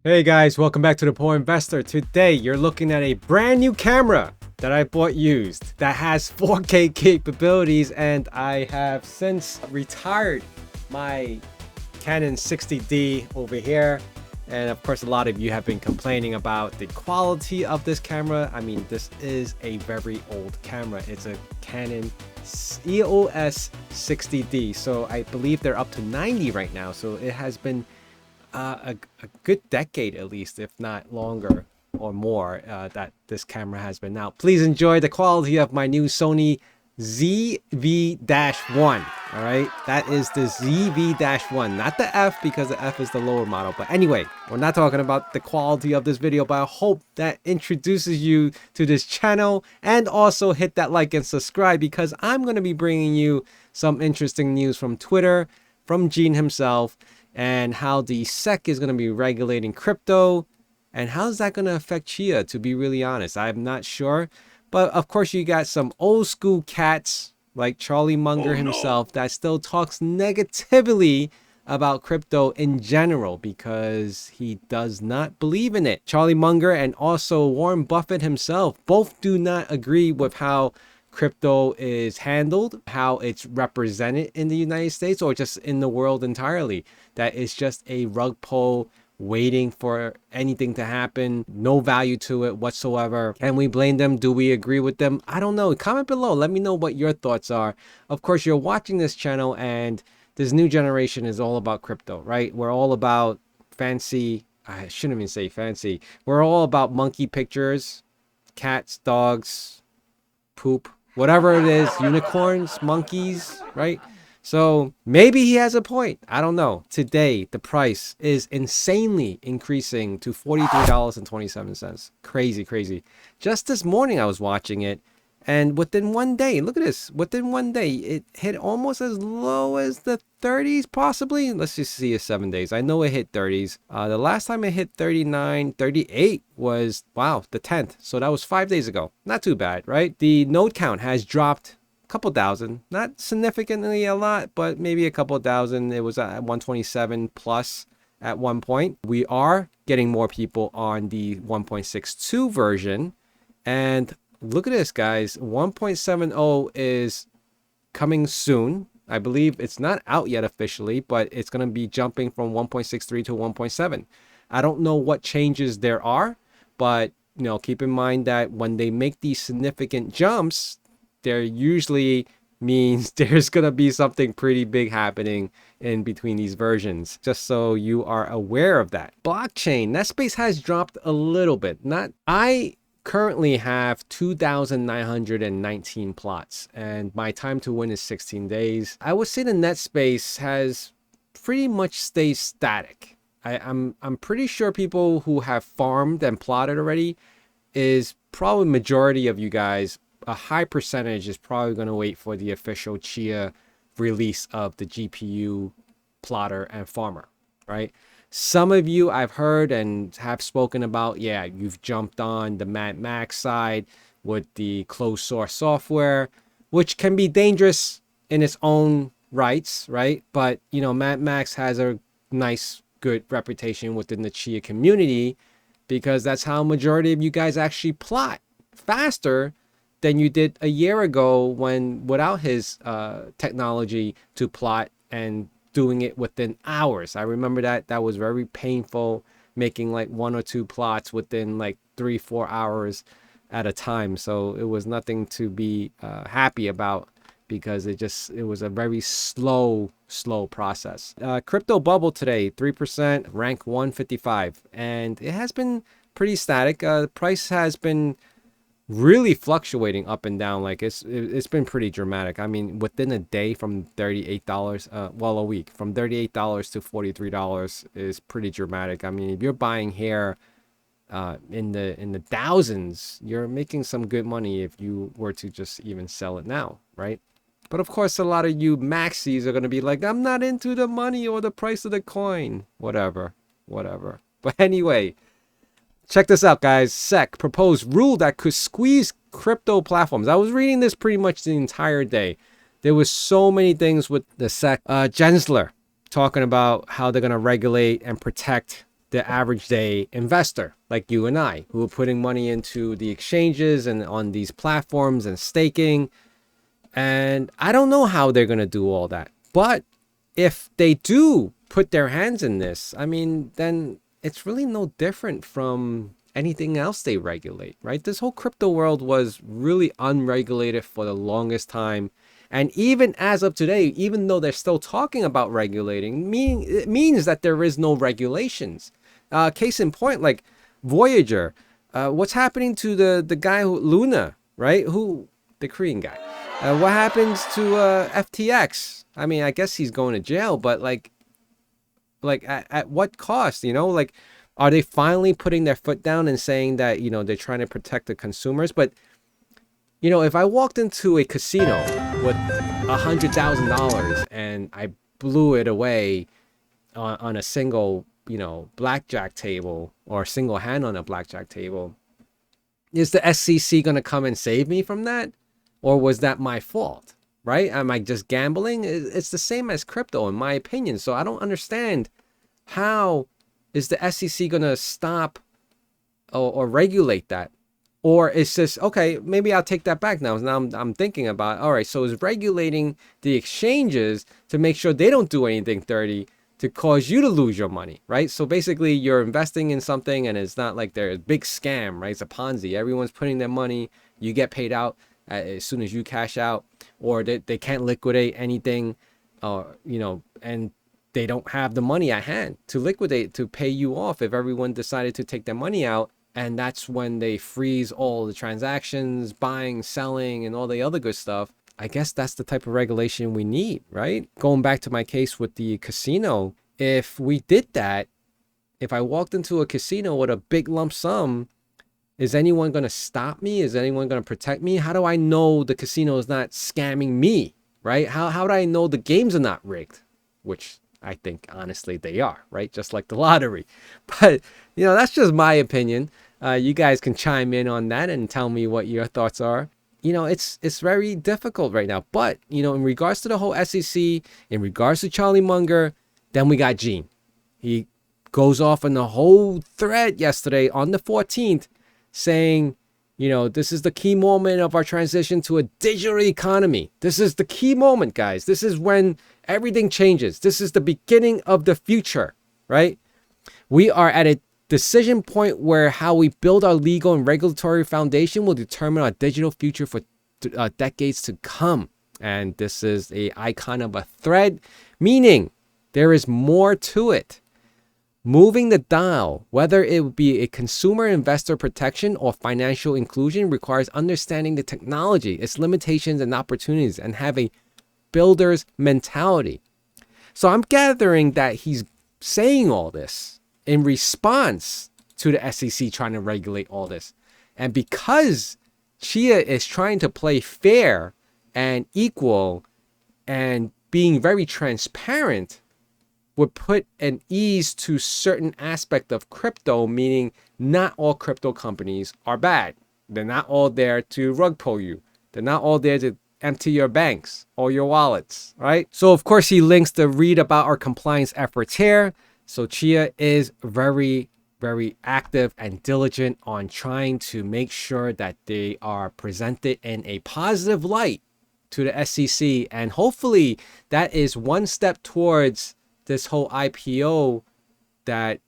Hey guys, welcome back to The Poor Investor. Today, you're looking at a brand new camera that I bought used that has 4K capabilities, and I have since retired my Canon 60D over here. And of course, a lot of you have been complaining about the quality of this camera. I mean, this is a very old camera. It's a Canon EOS 60D. So I believe they're up to 90 right now. So it has been a good decade at least, if not longer or more, that this camera has been out. Please enjoy the quality of my new Sony ZV-1. All right, that is the ZV-1, not the F, because the F is the lower model. But anyway, we're not talking about the quality of this video, but I hope that introduces you to this channel, and also hit that like and subscribe, because I'm going to be bringing you some interesting news from Twitter, from Gene himself, and how the SEC is going to be regulating crypto, and how's that going to affect Chia, to be really honest. I'm not sure. But of course, you got some old school cats like Charlie Munger himself that still talks negatively about crypto in general because he does not believe in it. Charlie Munger and also Warren Buffett himself both do not agree with how crypto is handled, how it's represented in the United States or just in the world entirely. That is just a rug pull waiting for anything to happen, no value to it whatsoever. Can we blame them? Do we agree with them? I don't know. Comment below, let me know what your thoughts are. Of course, you're watching this channel and this new generation is all about crypto, right? We're all about fancy, I shouldn't even say fancy, we're all about monkey pictures, cats, dogs, poop, whatever it is, unicorns, monkeys, right? So maybe he has a point. I don't know. Today, the price is insanely increasing to $43.27. Crazy, crazy. Just this morning, I was watching it, and within one day, look at this. Within one day, it hit almost as low as the 30s, possibly. Let's just see 7 days. I know it hit 30s. The last time it hit 39, 38 was, wow, the 10th. So that was 5 days ago. Not too bad, right? The node count has dropped couple thousand, not significantly a lot, but maybe a couple thousand. It was at 127 plus at one point. We are getting more people on the 1.62 version, and look at this, guys. 1.70 is coming soon. I believe it's not out yet officially, but it's going to be jumping from 1.63 to 1.7. I don't know what changes there are, but you know, keep in mind that when they make these significant jumps, there usually means there's going to be something pretty big happening in between these versions, just so you are aware of that. Blockchain, that space has dropped a little bit. I currently have 2,919 plots, and my time to win is 16 days. I would say the net space has pretty much stayed static. I'm pretty sure people who have farmed and plotted already is probably majority of you guys. A high percentage is probably going to wait for the official Chia release of the GPU plotter and farmer, right? Some of you I've heard and have spoken about, yeah, you've jumped on the Mad Max side with the closed source software, which can be dangerous in its own rights, right? But, you know, Mad Max has a nice, good reputation within the Chia community because that's how majority of you guys actually plot faster than you did a year ago when without his technology to plot and doing it within hours. I remember that was very painful, making like 1 or 2 plots within like 3-4 hours at a time. So it was nothing to be happy about because it was a very slow process. Crypto bubble today, 3%, rank 155, and it has been pretty static. The price has been really fluctuating up and down. Like it's been pretty dramatic. I mean, within a day from $38, well, a week from $38 to $43 is pretty dramatic. I mean, if you're buying here in the thousands, you're making some good money if you were to just even sell it now, right? But of course, a lot of you maxis are going to be like, I'm not into the money or the price of the coin, whatever. But anyway, check this out, guys. SEC proposed rule that could squeeze crypto platforms. I was reading this pretty much the entire day. There was so many things with the SEC. Gensler talking about how they're going to regulate and protect the average day investor like you and I, who are putting money into the exchanges and on these platforms and staking. And I don't know how they're going to do all that. But if they do put their hands in this, I mean, then it's really no different from anything else they regulate, right? This whole crypto world was really unregulated for the longest time. And even as of today, even though they're still talking about regulating, it means that there is no regulations. Case in point, like Voyager, what's happening to the guy who Luna, right? The Korean guy. What happens to FTX? I mean, I guess he's going to jail, but like at what cost? You know, like, are they finally putting their foot down and saying that, you know, they're trying to protect the consumers? But, you know, if I walked into a casino with $100,000 and I blew it away on a single, you know, blackjack table, or a single hand on a blackjack table, is the SEC going to come and save me from that? Or was that my fault, right? Am I just gambling? It's the same as crypto, in my opinion. So I don't understand, how is the SEC going to stop or regulate that? Or it's just, okay, maybe I'll take that back now. Now I'm thinking about, all right, so it's regulating the exchanges to make sure they don't do anything dirty to cause you to lose your money, right? So basically you're investing in something and it's not like they're a big scam, right? It's a Ponzi. Everyone's putting their money, you get paid out as soon as you cash out, or they can't liquidate anything, you know, and they don't have the money at hand to liquidate, to pay you off if everyone decided to take their money out. And that's when they freeze all the transactions, buying, selling, and all the other good stuff. I guess that's the type of regulation we need, right? Going back to my case with the casino, if we did that, if I walked into a casino with a big lump sum, is anyone going to stop me? Is anyone going to protect me? How do I know the casino is not scamming me, right? How do I know the games are not rigged? Which I think, honestly, they are, right? Just like the lottery. But, you know, that's just my opinion. You guys can chime in on that and tell me what your thoughts are. You know, it's very difficult right now. But, you know, in regards to the whole SEC, in regards to Charlie Munger, then we got Gene. He goes off on the whole thread yesterday on the 14th saying, you know, this is the key moment of our transition to a digital economy. This is the key moment, guys. This is when everything changes. This is the beginning of the future, right? We are at a decision point where how we build our legal and regulatory foundation will determine our digital future for decades to come. And this is an icon of a thread, meaning there is more to it. Moving the dial, whether it would be a consumer investor protection or financial inclusion, requires understanding the technology, its limitations and opportunities, and have a builder's mentality. So I'm gathering that he's saying all this in response to the SEC trying to regulate all this. And because Chia is trying to play fair and equal and being very transparent, would put an ease to certain aspect of crypto, meaning not all crypto companies are bad. They're not all there to rug pull you. They're not all there to empty your banks or your wallets, right? So of course he links to read about our compliance efforts here. So Chia is very, very active and diligent on trying to make sure that they are presented in a positive light to the SEC. And hopefully that is one step towards this whole IPO that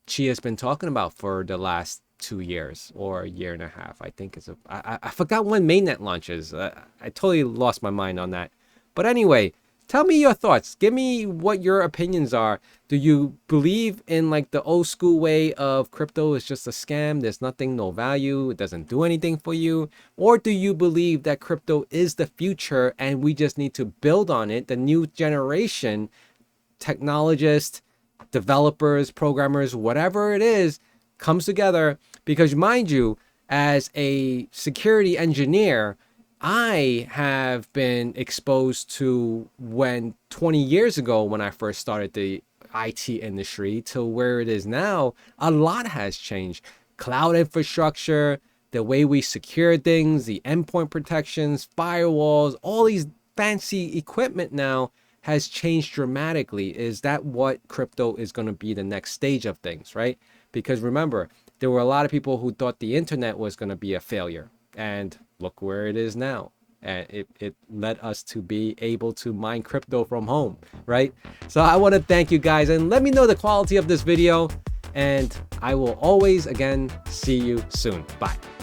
Chia's been talking about for the last 2 years or a year and a half. I think it's I forgot when mainnet launches. I totally lost my mind on that. But anyway, tell me your thoughts. Give me what your opinions are. Do you believe in like the old school way of crypto is just a scam? There's nothing, no value. It doesn't do anything for you. Or do you believe that crypto is the future and we just need to build on it? The new generation, technologists, developers, programmers, whatever it is, comes together. Because mind you, as a security engineer, I have been exposed to when 20 years ago when I first started the IT industry to where it is now, a lot has changed. Cloud infrastructure, the way we secure things, the endpoint protections, firewalls, all these fancy equipment now has changed dramatically. Is that what crypto is going to be the next stage of things, right? Because remember, there were a lot of people who thought the internet was going to be a failure, and look where it is now. And it led us to be able to mine crypto from home, right? So I want to thank you guys, and let me know the quality of this video, and I will always again see you soon. Bye.